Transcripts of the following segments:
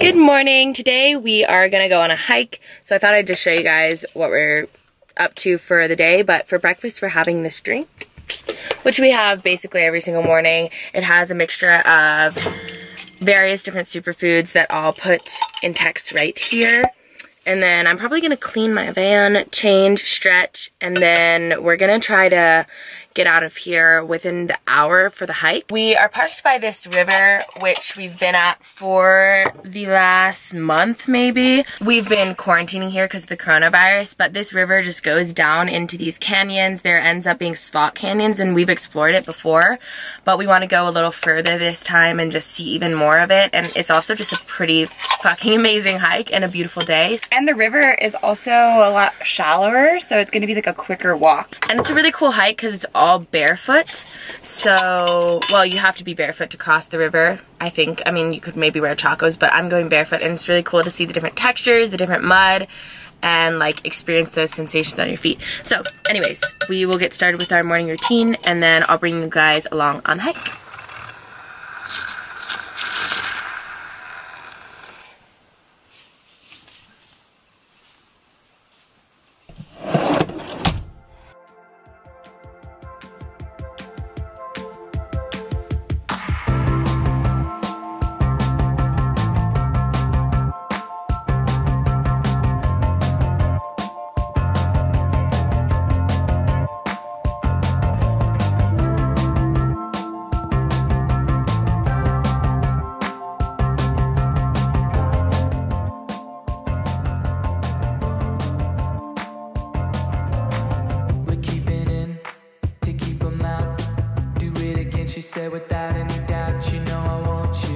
Good morning. Today we are gonna go on a hike, so I thought I'd just show you guys what we're up to for the day. But for breakfast we're having this drink, which we have basically every single morning. It has a mixture of various different superfoods that I'll put in text right here. And then I'm probably gonna clean my van, change, stretch, and then we're gonna try to get out of here within the hour for the hike. We are parked by this river, which we've been at for the last month maybe. We've been quarantining here because of the coronavirus, but this river just goes down into these canyons. There ends up being slot canyons, and we've explored it before, but we want to go a little further this time and just see even more of it. And it's also just a pretty fucking amazing hike and a beautiful day. And the river is also a lot shallower, so it's gonna be like a quicker walk. And it's a really cool hike because it's all barefoot. So, well, you have to be barefoot to cross the river, I think. I mean, you could maybe wear chacos, but I'm going barefoot, and it's really cool to see the different textures, the different mud, and like experience those sensations on your feet. So anyways, we will get started with our morning routine, and then I'll bring you guys along on the hike.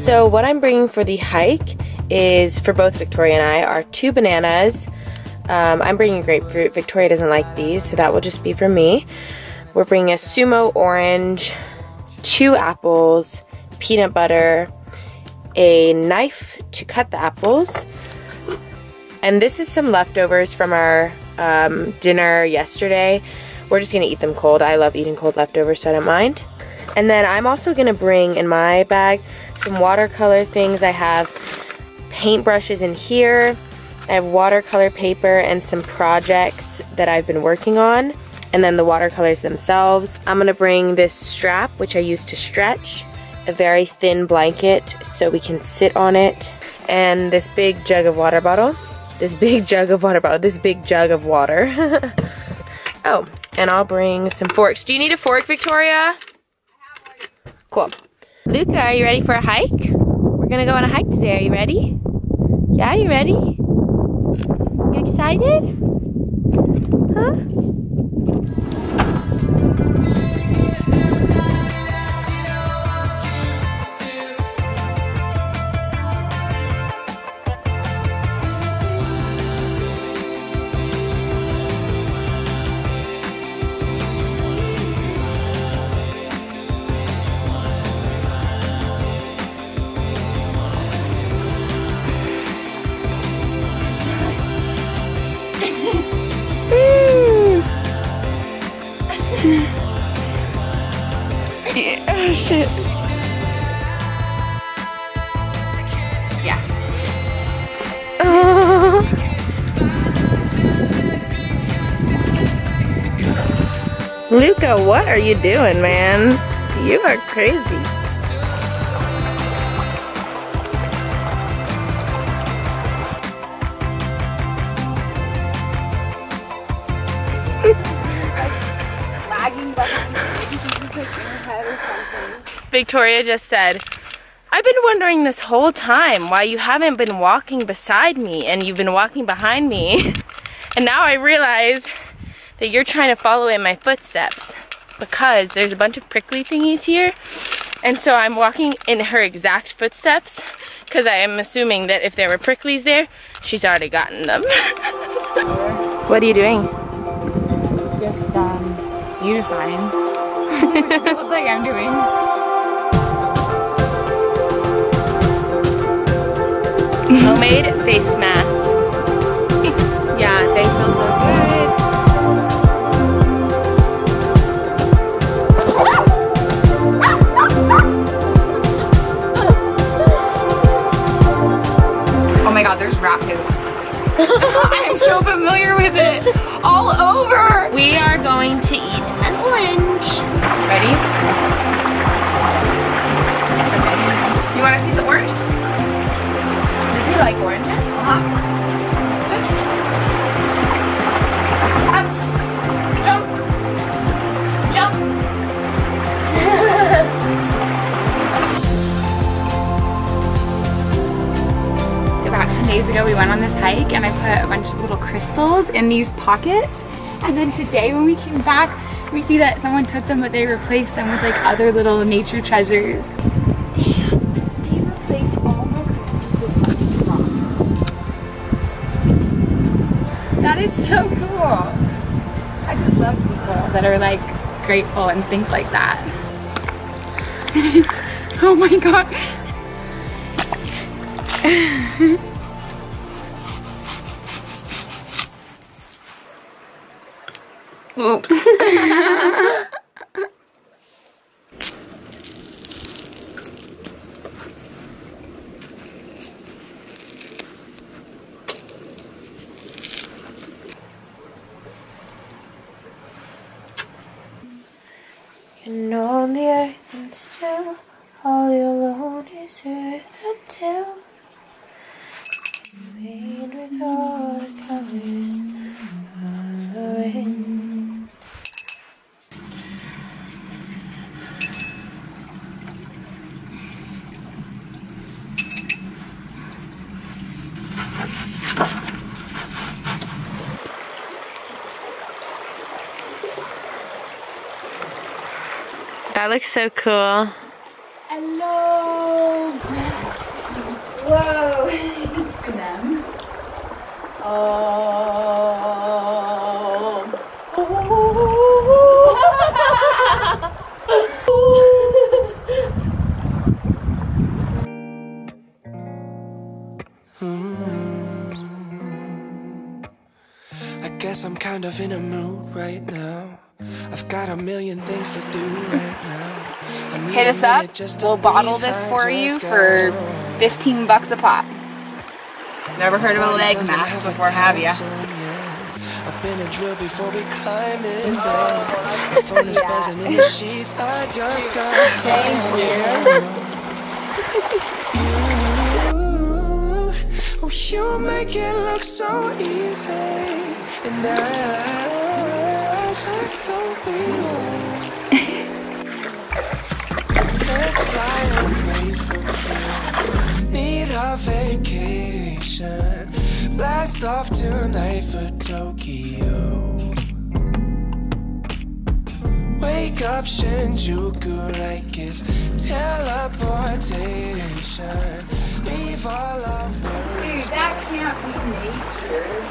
So what I'm bringing for the hike is, for both Victoria and I, are 2 bananas. I'm bringing grapefruit. Victoria doesn't like these, so that will just be for me. We're bringing a sumo orange, 2 apples, peanut butter, a knife to cut the apples, and this is some leftovers from our dinner yesterday. We're just gonna eat them cold. I love eating cold leftovers, so I don't mind. And then I'm also gonna bring in my bag some watercolor things. I have paintbrushes in here. I have watercolor paper and some projects that I've been working on, and then the watercolors themselves. I'm gonna bring this strap, which I use to stretch, a very thin blanket so we can sit on it, and this big jug of water bottle. This big jug of water. Oh, and I'll bring some forks. Do you need a fork, Victoria? Cool. Luca, are you ready for a hike? We're gonna go on a hike today. Are you ready? Yeah, you ready? You excited? Huh? Oh shit. Yeah. Oh. Luca, what are you doing, man? You are crazy. Victoria just said, I've been wondering this whole time why you haven't been walking beside me and you've been walking behind me. And now I realize that you're trying to follow in my footsteps because there's a bunch of prickly thingies here. And so I'm walking in her exact footsteps because I am assuming that if there were pricklies there, she's already gotten them. What are you doing? Just beautifying. What does it look like I'm doing? Homemade face masks. Yeah, thankfully with it all over. We are going to eat an orange. Ready? Okay. You want a piece of orange? Does he like oranges? Up. Jump. Jump. About 10 days ago we went on this hike and I put a bunch of little crystals in these pockets, and then today when we came back we see that someone took them but they replaced them with like other little nature treasures. Damn, they replaced all my crystals with fucking rocks. That is so cool. I just love people that are like grateful and think like that. Oh my god. Oops. And on the earth and still, all you alone is earth until made with all the colors of the wind. That looks so cool. Hello. Whoa. Them. Oh. I guess I'm kind of in a mood right now. I've got a million things to do right now. Hit us up. We'll bottle this for you for 15 bucks a pop. Never heard of a leg mask before, have ya? I've been a drill before we climb in bed. My phone is buzzing in the sheets. I just got Thank you. Oh, you make it look so easy, and I just don't belong. Let's fly away from here. Need a vacation. Blast off tonight for Tokyo. Wake up Shinjuku like it's teleportation. Leave all our worries. Dude, that can't be nature,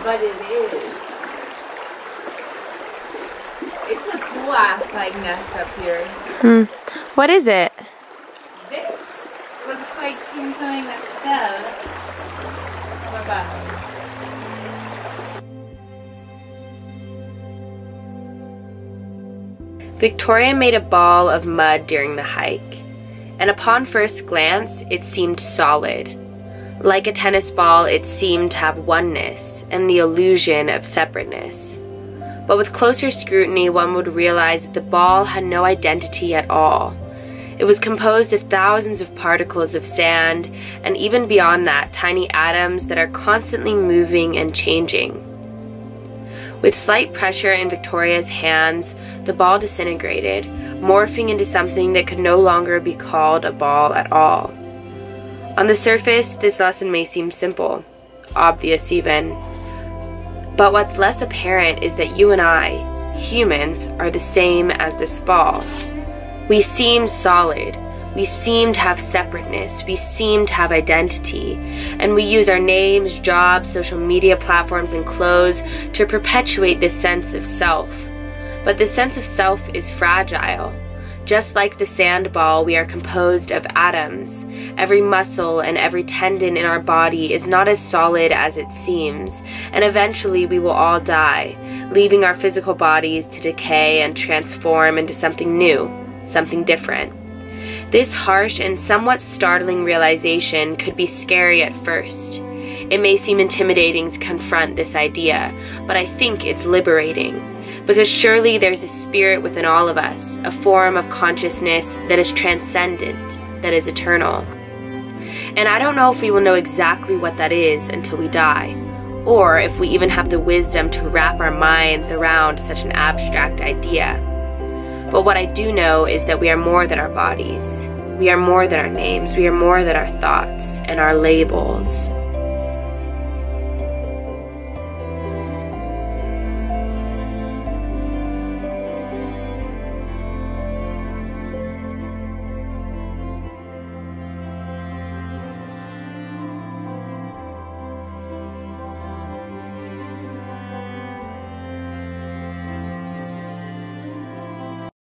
but it is. It's a cool ass like nest up here. What is it? This looks like something that fell. What about it? Victoria made a ball of mud during the hike, and upon first glance, it seemed solid. Like a tennis ball, it seemed to have oneness and the illusion of separateness. But with closer scrutiny, one would realize that the ball had no identity at all. It was composed of thousands of particles of sand, and even beyond that, tiny atoms that are constantly moving and changing. With slight pressure in Victoria's hands, the ball disintegrated, morphing into something that could no longer be called a ball at all. On the surface, this lesson may seem simple, obvious even. But what's less apparent is that you and I, humans, are the same as this ball. We seem solid, we seem to have separateness, we seem to have identity, and we use our names, jobs, social media platforms, and clothes to perpetuate this sense of self. But this sense of self is fragile. Just like the sand ball, we are composed of atoms. Every muscle and every tendon in our body is not as solid as it seems, and eventually we will all die, leaving our physical bodies to decay and transform into something new, something different. This harsh and somewhat startling realization could be scary at first. It may seem intimidating to confront this idea, but I think it's liberating. Because surely there's a spirit within all of us, a form of consciousness that is transcendent, that is eternal. And I don't know if we will know exactly what that is until we die, or if we even have the wisdom to wrap our minds around such an abstract idea. But what I do know is that we are more than our bodies. We are more than our names. We are more than our thoughts and our labels.